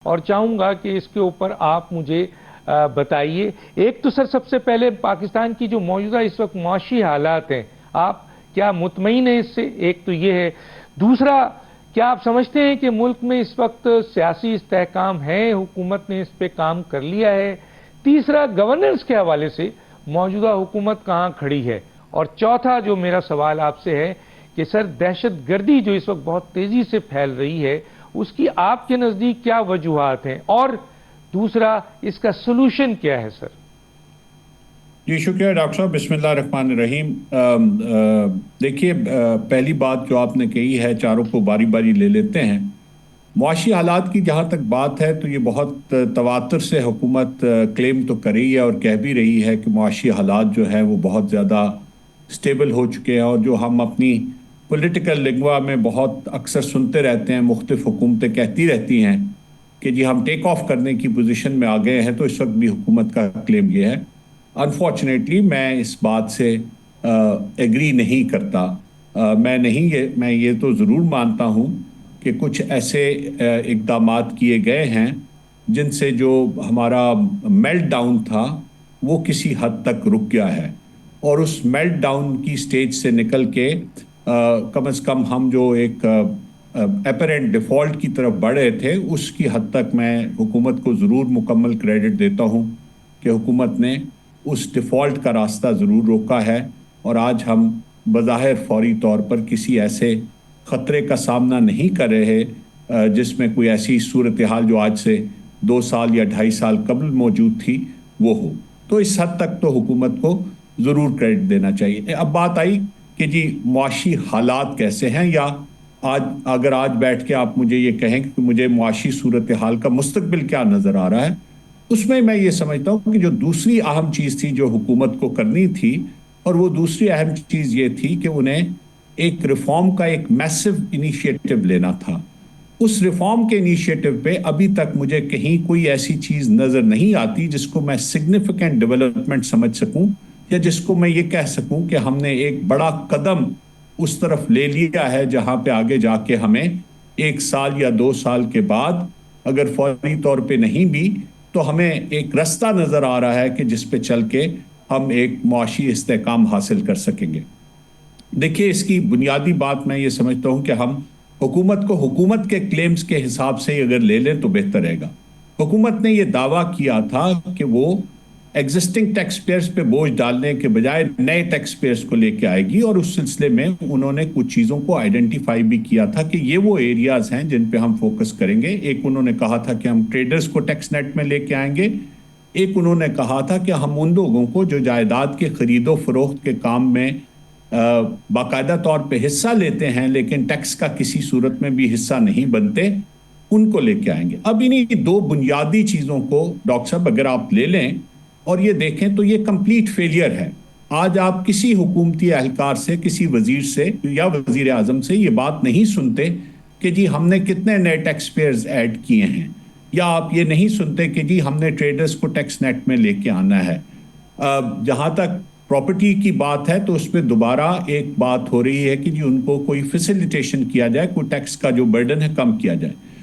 اور چاہوں گا کہ اس کے اوپر آپ مجھے بتائیے۔ ایک تو سر سب سے پہلے پاکستان کی جو موجودہ اس وقت معاشی حالات ہیں، آپ کیا مطمئن ہیں اس سے؟ ایک تو یہ ہے۔ دوسرا، کیا آپ سمجھتے ہیں کہ ملک میں اس وقت سیاسی استحکام ہے، حکومت نے اس پہ کام کر لیا ہے؟ تیسرا، گورننس کے حوالے سے موجودہ حکومت کہاں کھڑی ہے؟ اور چوتھا جو میرا سوال آپ سے ہے کہ سر دہشت گردی جو اس وقت بہت تیزی سے پھیل رہی ہے، اس کی آپ کے نزدیک کیا وجوہات ہیں؟ اور دوسرا، اس کا سلوشن کیا ہے سر؟ جی شکریہ ڈاکٹر صاحب، بسم اللہ الرحمن الرحیم۔ دیکھیے، پہلی بات جو آپ نے کہی ہے، چاروں کو باری باری لے لیتے ہیں۔ معاشی حالات کی جہاں تک بات ہے تو یہ بہت تواتر سے حکومت کلیم تو کر رہی ہے اور کہہ بھی رہی ہے کہ معاشی حالات جو ہیں وہ بہت زیادہ سٹیبل ہو چکے ہیں، اور جو ہم اپنی پولیٹیکل لنگوا میں بہت اکثر سنتے رہتے ہیں، مختلف حکومتیں کہتی رہتی ہیں کہ جی ہم ٹیک آف کرنے کی پوزیشن میں آ گئے ہیں، تو اس وقت بھی حکومت کا کلیم یہ ہے۔ انفارچونیٹلی میں اس بات سے ایگری نہیں کرتا۔ میں یہ تو ضرور مانتا ہوں کہ کچھ ایسے اقدامات کیے گئے ہیں جن سے جو ہمارا میلٹ ڈاؤن تھا وہ کسی حد تک رک گیا ہے، اور اس میلٹ ڈاؤن کی سٹیج سے نکل کے کم از کم ہم جو ایک اپیرنٹ ڈیفالٹ کی طرف بڑھ رہے تھے، اس کی حد تک میں حکومت کو ضرور مکمل کریڈٹ دیتا ہوں کہ حکومت نے اس ڈیفالٹ کا راستہ ضرور روکا ہے، اور آج ہم بظاہر فوری طور پر کسی ایسے خطرے کا سامنا نہیں کر رہے جس میں کوئی ایسی صورتحال جو آج سے 2 سال یا 2.5 سال قبل موجود تھی وہ ہو۔ تو اس حد تک تو حکومت کو ضرور کریڈٹ دینا چاہیے۔ اب بات آئی کہ جی معاشی حالات کیسے ہیں، یا اگر آج بیٹھ کے آپ مجھے یہ کہیں کہ مجھے معاشی صورتحال کا مستقبل کیا نظر آ رہا ہے، اس میں یہ سمجھتا ہوں کہ جو دوسری اہم چیز تھی جو حکومت کو کرنی تھی، اور وہ دوسری اہم چیز یہ تھی کہ انہیں ایک ریفارم کا ایک میسو انیشیٹو لینا تھا۔ اس ریفارم کے انیشیٹو پہ ابھی تک مجھے کہیں کوئی ایسی چیز نظر نہیں آتی جس کو میں سگنیفیکنٹ ڈیولپمنٹ سمجھ سکوں، یا جس کو میں یہ کہہ سکوں کہ ہم نے ایک بڑا قدم اس طرف لے لیا ہے جہاں پہ آگے جا کے ہمیں 1 سال یا 2 سال کے بعد اگر فوری طور پہ نہیں بھی تو ہمیں ایک رستہ نظر آ رہا ہے کہ جس پہ چل کے ہم ایک معاشی استحکام حاصل کر سکیں گے۔ دیکھیے، اس کی بنیادی بات میں یہ سمجھتا ہوں کہ ہم حکومت کو حکومت کے کلیمز کے حساب سے اگر لے لیں تو بہتر رہے گا۔ حکومت نے یہ دعویٰ کیا تھا کہ وہ ایگزسٹنگ ٹیکس پیئرز پہ بوجھ ڈالنے کے بجائے نئے ٹیکس پیئرز کو لے کے آئے گی، اور اس سلسلے میں انہوں نے کچھ چیزوں کو آئیڈینٹیفائی بھی کیا تھا کہ یہ وہ ایریاز ہیں جن پہ ہم فوکس کریں گے۔ ایک انہوں نے کہا تھا کہ ہم ٹریڈرز کو ٹیکس نیٹ میں لے کے آئیں گے۔ ایک انہوں نے کہا تھا کہ ہم ان لوگوں کو جو جائیداد کے خرید و فروخت کے کام میں باقاعدہ طور پہ حصہ لیتے ہیں لیکن ٹیکس کا کسی صورت میں بھی حصہ نہیں بنتے، ان کو لے کے آئیں گے۔ اب انہی 2 بنیادی چیزوں کو ڈاکٹر صاحب اگر آپ لے لیں اور یہ دیکھیں تو یہ کمپلیٹ فیلئر ہے۔ آج آپ کسی حکومتی اہلکار سے، کسی وزیر سے یا وزیر اعظم سے یہ بات نہیں سنتے کہ جی ہم نے کتنے نئے ٹیکس پیئرز ایڈ کیے ہیں، یا آپ یہ نہیں سنتے کہ جی ہم نے ٹریڈرز کو ٹیکس نیٹ میں لے کے آنا ہے۔ جہاں تک پراپرٹی کی بات ہے تو اس پہ دوبارہ ایک بات ہو رہی ہے کہ جی ان کو کوئی فیسیلیٹیشن کیا جائے، کوئی ٹیکس کا جو برڈن ہے کم کیا جائے۔